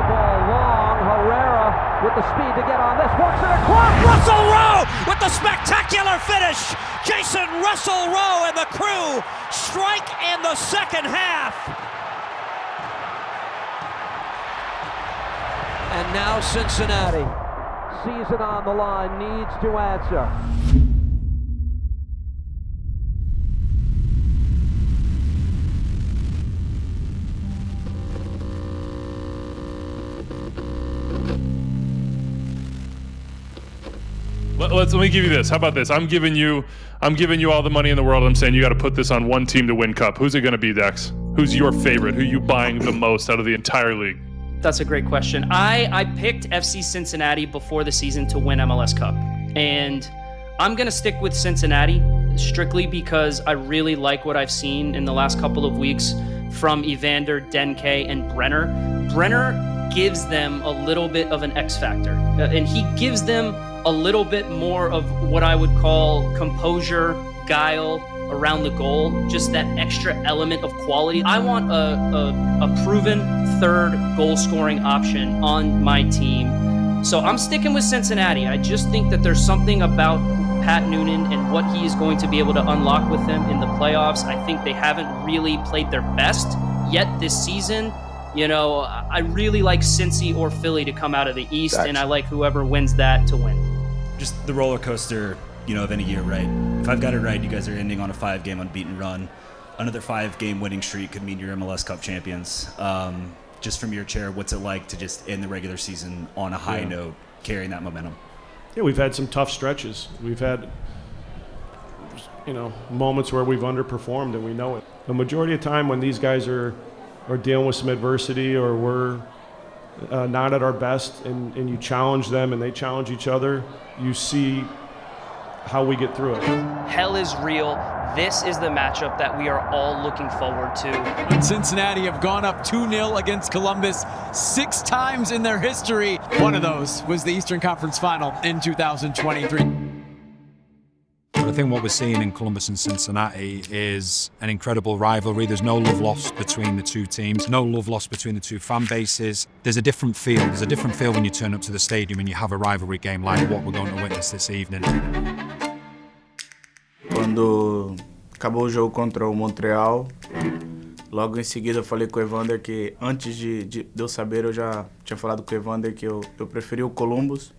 ball long. Herrera with the speed to get on this. Works it across. Russell Rowe with the spectacular finish. Jason Russell Rowe and the crew strike in the second half. And now Cincinnati sees it on the line, needs to answer. Let me give you this. How about this? I'm giving you all the money in the world. I'm saying you got to put this on one team to win Cup. Who's it going to be, Dex? Who's your favorite? Who are you buying the most out of the entire league? That's a great question. I picked FC Cincinnati before the season to win MLS Cup. And I'm going to stick with Cincinnati strictly because I really like what I've seen in the last couple of weeks from Evander, Denke, and Brenner. Brenner gives them a little bit of an X factor. And he gives them a little bit more of what I would call composure, guile around the goal, just that extra element of quality. I want a proven third goal-scoring option on my team. So I'm sticking with Cincinnati. I just think that there's something about Pat Noonan and what he is going to be able to unlock with them in the playoffs. I think they haven't really played their best yet this season. You know, I really like Cincy or Philly to come out of the East, and I like whoever wins that to win. Just the roller coaster, of any year, right? If I've got it right, you guys are ending on a 5-game unbeaten run. Another 5-game winning streak could mean you're MLS Cup champions. Just from your chair, what's it like to just end the regular season on a high note, carrying that momentum? Yeah, we've had some tough stretches. We've had, moments where we've underperformed, and we know it. The majority of the time when these guys are dealing with some adversity or we're not at our best and you challenge them and they challenge each other, you see how we get through it. Hell is real. This is the matchup that we are all looking forward to. And Cincinnati have gone up 2-0 against Columbus 6 times in their history. One of those was the Eastern Conference Final in 2023. I think what we're seeing in Columbus and Cincinnati is an incredible rivalry. There's no love lost between the two teams, no love lost between the two fan bases. There's a different feel. There's a different feel when you turn up to the stadium and you have a rivalry game like what we're going to witness this evening. Quando acabou o jogo contra o Montreal, logo em seguida eu falei com o Evander que antes de eu saber eu já tinha falado com o Evander que eu preferia o Columbus,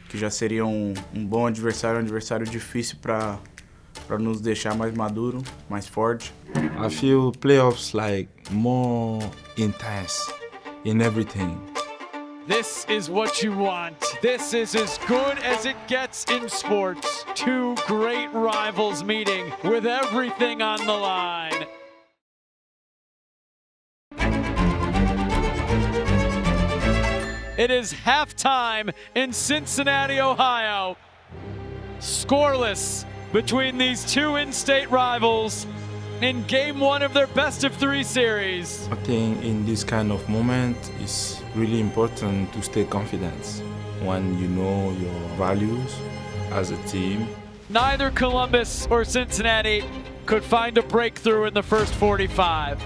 que já seria um bom adversário, um adversário difícil para nos deixar mais maduro, mais forte. I feel playoffs like more intense in everything. This is what you want. This is as good as it gets in sports. 2 great rivals meeting with everything on the line. It is halftime in Cincinnati, Ohio. Scoreless between these 2 in-state rivals in game 1 of their best-of-3 series. I think in this kind of moment, it's really important to stay confident when you know your values as a team. Neither Columbus or Cincinnati could find a breakthrough in the first 45.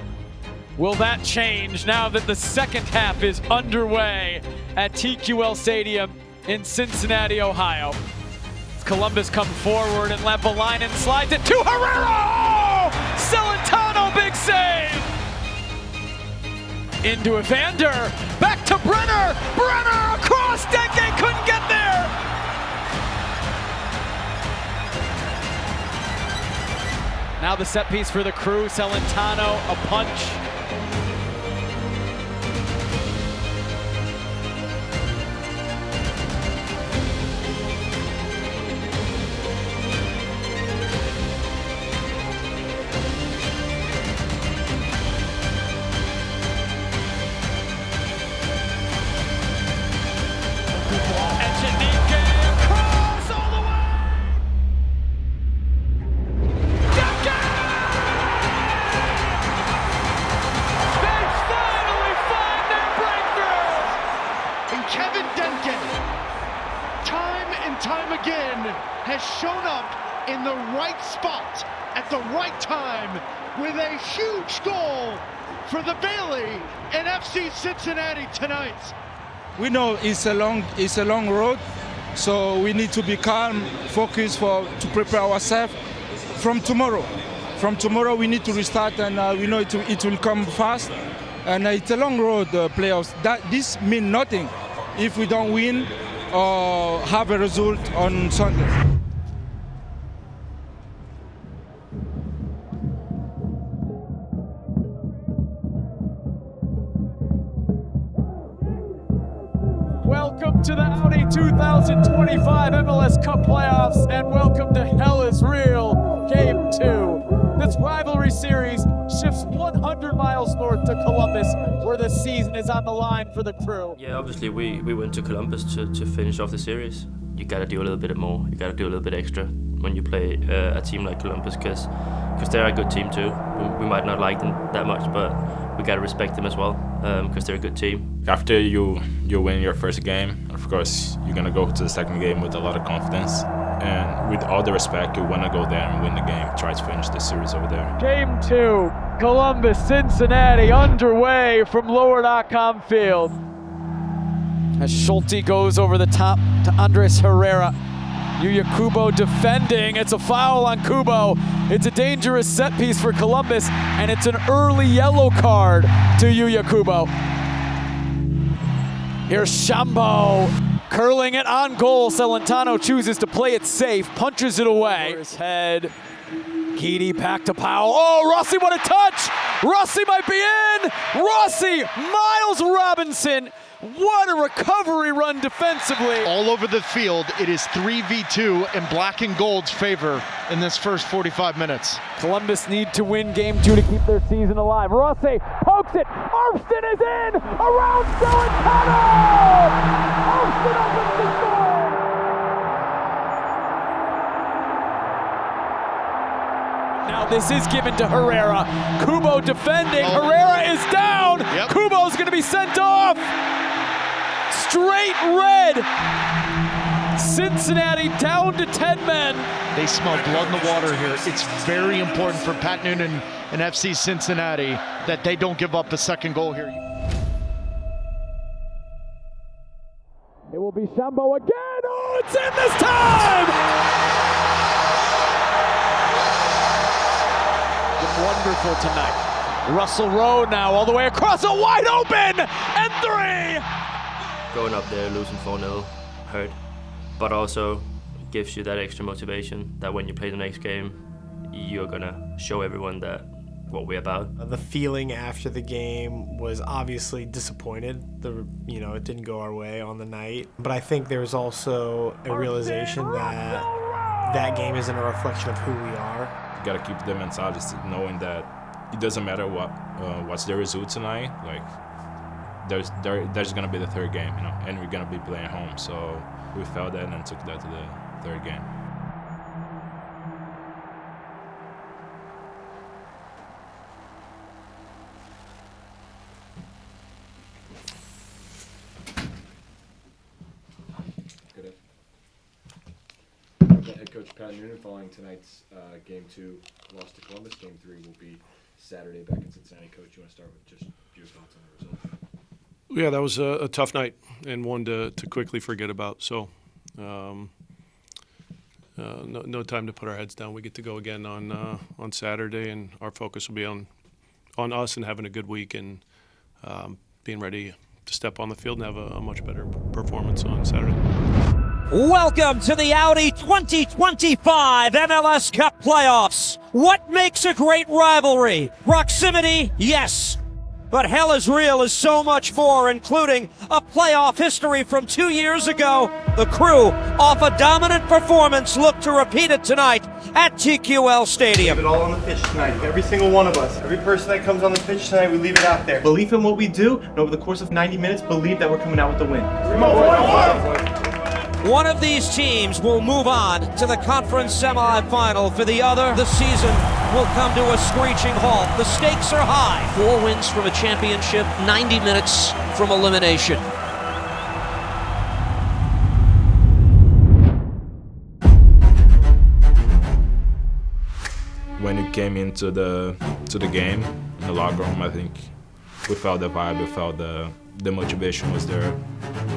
Will that change now that the second half is underway at TQL Stadium in Cincinnati, Ohio? Columbus come forward and Lappalainen slides it to Herrera! Celentano, big save! Into Evander, back to Brenner! Brenner across, Denke couldn't get there! Now the set piece for the crew, Celentano, a punch. Has shown up in the right spot at the right time with a huge goal for the Bailey and FC Cincinnati tonight. We know it's a long road, so we need to be calm, focused to prepare ourselves from tomorrow. From tomorrow we need to restart, and we know it will come fast. And it's a long road, playoffs. This means nothing if we don't win or have a result on Sunday. Welcome to the Audi 2025 MLS Cup Playoffs, and welcome to Hell is Real Game 2. This rivalry series shifts 100 miles north to Columbus, where the season is on the line for the Crew. Yeah, obviously we went to Columbus to finish off the series. You got to do a little bit more. You got to do a little bit extra when you play a team like Columbus, because they're a good team too. We might not like them that much, but we got to respect them as well, because they're a good team. After you win your first game, of course, you're going to go to the second game with a lot of confidence. And with all the respect, you want to go there and win the game, try to finish the series over there. Game 2, Columbus, Cincinnati, underway from Lower.com Field. As Schulte goes over the top to Andres Herrera. Yuya Kubo defending. It's a foul on Kubo. It's a dangerous set piece for Columbus, and it's an early yellow card to Yuya Kubo. Here's Shambo curling it on goal. Celentano chooses to play it safe, punches it away. Over his head. Keedy back to Powell. Oh, Rossi, what a touch! Rossi might be in! Rossi! Miles Robinson! What a recovery run defensively. All over the field, it is 3v2 in black and gold's favor in this first 45 minutes. Columbus need to win game 2 to keep their season alive. Rossi pokes it. Armstead is in! Around Celentano! Armstead opens the score! Now this is given to Herrera. Kubo defending. Herrera is down. Yep. Kubo's going to be sent off. Straight red. Cincinnati down to 10 men. They smell blood in the water here. It's very important for Pat Noonan and FC Cincinnati that they don't give up a second goal here. It will be Shambo again. Oh, it's in this time! Wonderful tonight. Russell Rowe now all the way across, a wide open, and 3! Going up there, losing 4-0, hurt, but also gives you that extra motivation that when you play the next game, you're gonna show everyone that what we're about. The feeling after the game was obviously disappointed. It didn't go our way on the night, but I think there was also a realization that game isn't a reflection of who we are. You gotta keep the mentality, knowing that it doesn't matter what's the result tonight. Like there's gonna be the third game, and we're gonna be playing home. So we felt that and took that to the third game. Head coach Pat Noonan following tonight's Game 2 loss to Columbus. Game 3 will be Saturday back in Cincinnati. Coach, you want to start with just your thoughts on the result? Yeah, that was a tough night and one to quickly forget about. So no time to put our heads down. We get to go again on Saturday, and our focus will be on us and having a good week and being ready to step on the field and have a much better performance on Saturday. Welcome to the Audi 2025 MLS Cup Playoffs. What makes a great rivalry? Proximity, yes. But Hell is Real is so much more, including a playoff history from 2 years ago. The Crew, off a dominant performance, look to repeat it tonight at TQL Stadium. Leave it all on the pitch tonight. Every single one of us. Every person that comes on the pitch tonight, we leave it out there. Believe in what we do, and over the course of 90 minutes, believe that we're coming out with the win. One of these teams will move on to the conference semifinal. For the other, the season will come to a screeching halt. The stakes are high. 4 wins from a championship, 90 minutes from elimination. When you came into the game in the locker room, I think We felt the vibe, we felt the motivation was there.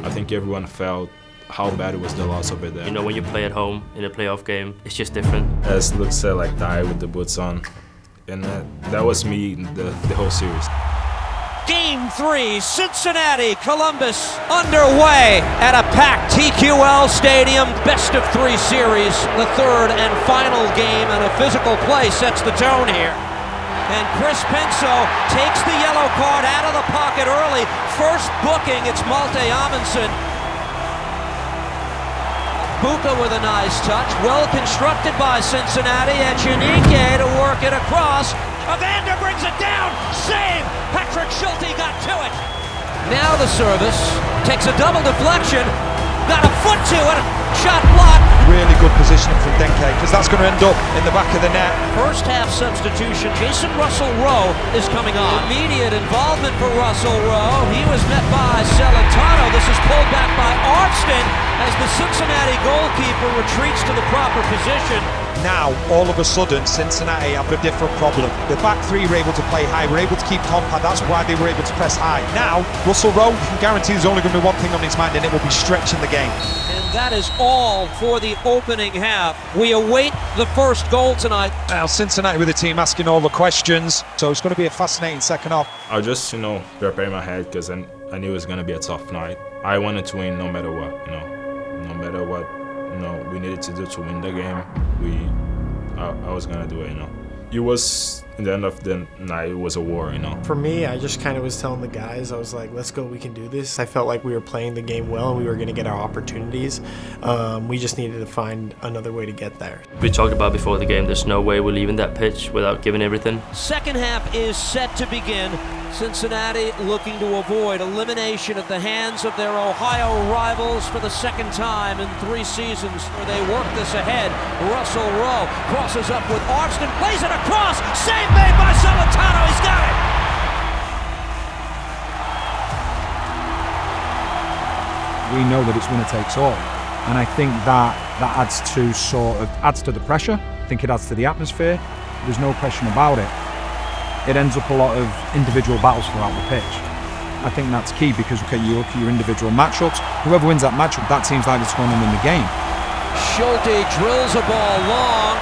I think everyone felt how bad it was the loss over there. You know, when you play at home in a playoff game, it's just different. As Luke said, like die with the boots on. And that was me the whole series. Game 3, Cincinnati, Columbus, underway at a packed TQL Stadium. Best of 3 series, the third and final game, and a physical play sets the tone here. And Chris Pinso takes the yellow card out of the pocket early. First booking, it's Malte Amundsen. Buka with a nice touch, well constructed by Cincinnati, and Chinique to work it across. Evander brings it down, save! Patrick Schulte got to it. Now the service, takes a double deflection, got a foot to it, shot blocked. Really good positioning from Denke, because that's going to end up in the back of the net. First half substitution, Jason Russell-Rowe is coming on. Immediate involvement for Russell-Rowe. He was met by Celentano. This is pulled back by Arfston as the Cincinnati goalkeeper retreats to the proper position. Now, all of a sudden, Cincinnati have a different problem. The back three were able to play high, were able to keep compact, that's why they were able to press high. Now, Russell-Rowe can guarantee there's only going to be one thing on his mind, and it will be stretching the game. And that is all for the opening half. We await the first goal tonight. Now, Cincinnati with the team asking all the questions, so it's going to be a fascinating second half. I just, prepare my head because I knew it was going to be a tough night. I wanted to win no matter what, no matter what. We needed to do to win the game. I was gonna do it, It was, in the end of the night, it was a war, For me, I just kind of was telling the guys, I was like, let's go, we can do this. I felt like we were playing the game well and we were going to get our opportunities. We just needed to find another way to get there. We talked about before the game, there's no way we're leaving that pitch without giving everything. Second half is set to begin. Cincinnati looking to avoid elimination at the hands of their Ohio rivals for the second time in 3 seasons. They work this ahead. Russell-Rowe crosses up with Arfston, plays it across. Save made by Celentano. He's got it. We know that it's winner takes all, and I think that adds to the pressure. I think it adds to the atmosphere. There's no question about it. It ends up a lot of individual battles throughout the pitch. I think that's key because you look at your individual matchups. Whoever wins that matchup, that seems like it's going to win the game. Schulte drills a ball long.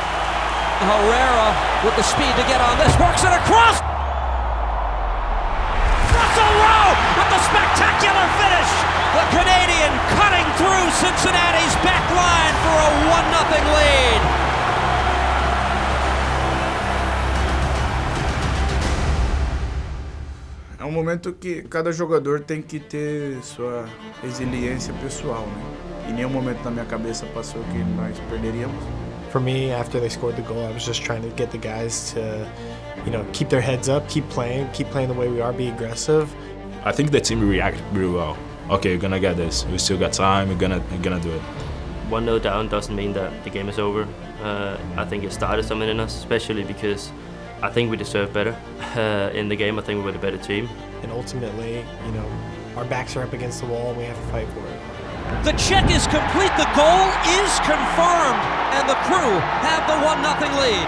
Herrera with the speed to get on this, works it across. Russell-Rowe with the spectacular finish. The Canadian cutting through Cincinnati's back line for a 1-0 lead. É um momento que cada jogador tem que ter sua resiliência pessoal, Em nenhum momento na minha cabeça passou que nós perderíamos. For me, after they scored the goal, I was just trying to get the guys to, keep their heads up, keep playing the way we are, be aggressive. I think the team reacted really well. Okay, we're gonna get this. We still got time. We're gonna do it. 1-0 down doesn't mean that the game is over. I think it started something in us, especially because I think we deserve better in the game. I think we were the better team. And ultimately, our backs are up against the wall and we have to fight for it. The check is complete. The goal is confirmed. And the crew have the 1-0 lead.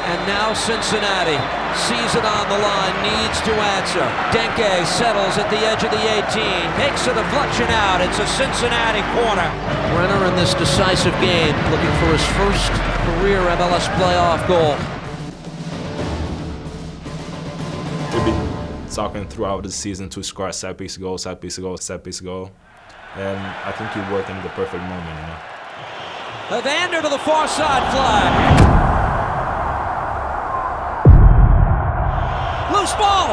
And now Cincinnati sees it on the line, needs to answer. Denke settles at the edge of the 18, takes a deflection out. It's a Cincinnati corner. Brenner in this decisive game, looking for his first career MLS playoff goal. We've been talking throughout the season to score a set piece goal. And I think he worked in the perfect moment, Evander to the far side flag. Loose ball.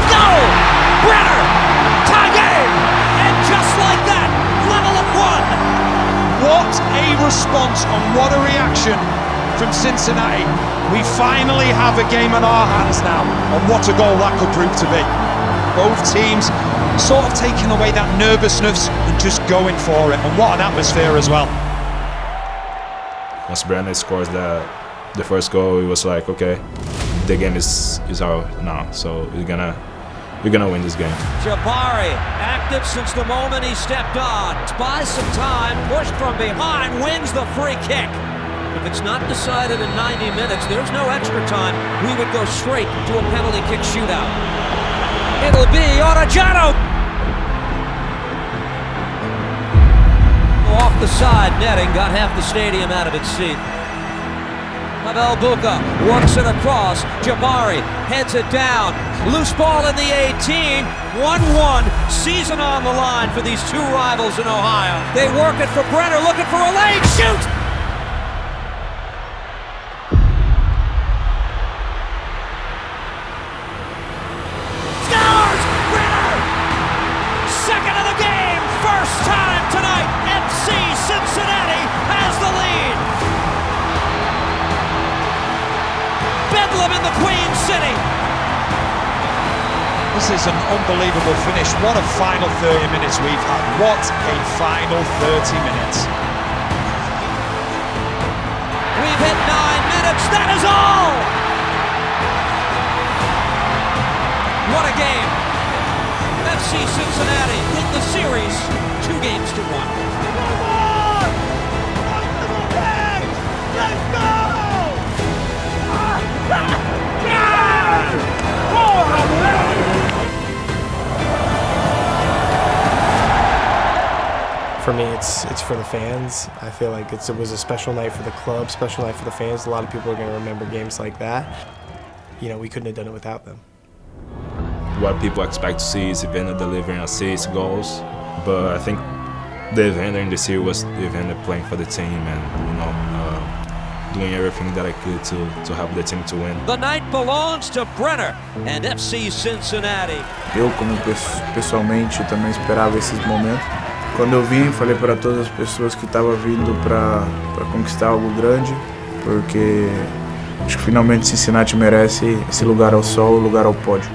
Go! Brenner! Tie game! And just like that, level at 1. What a response and what a reaction from Cincinnati. We finally have a game in our hands now, and what a goal that could prove to be. Both teams sort of taking away that nervousness and just going for it, and what an atmosphere as well. Once Brandon scores the first goal, it was like, okay, the game is ours now, so we're gonna win this game. Jabari, active since the moment he stepped on. Buys some time, pushed from behind, wins the free kick. If it's not decided in 90 minutes, there's no extra time. We would go straight to a penalty kick shootout. It'll be Orejano. Off the side, netting got half the stadium out of its seat. Pavel Buka works it across. Jabari heads it down. Loose ball in the 18. 1-1. Season on the line for these two rivals in Ohio. They work it for Brenner, looking for a lane. Shoot! Scores! Brenner! Second of the game. First time tonight. FC Cincinnati has the lead. Bedlam in the Queen City. This is an unbelievable finish. What a final 30 minutes we've had. What a final 30 minutes. We've hit 9 minutes. That is all. What a game. FC Cincinnati win the series 2-1. Let's go! For me, it's for the fans. I feel like it was a special night for the club, special night for the fans. A lot of people are going to remember games like that. You know, we couldn't have done it without them. What people expect to see is Evander delivering assists, goals, but I think the Evander in the series was the Evander playing for the team and, you know, doing everything that I could to help the team to win. The night belongs to Brenner and FC Cincinnati. Eu, como pessoalmente, também esperava esses momentos. Quando eu vim, falei para todas as pessoas que estava vindo para conquistar algo grande, porque acho que finalmente Cincinnati merece esse lugar ao sol, lugar ao pódio.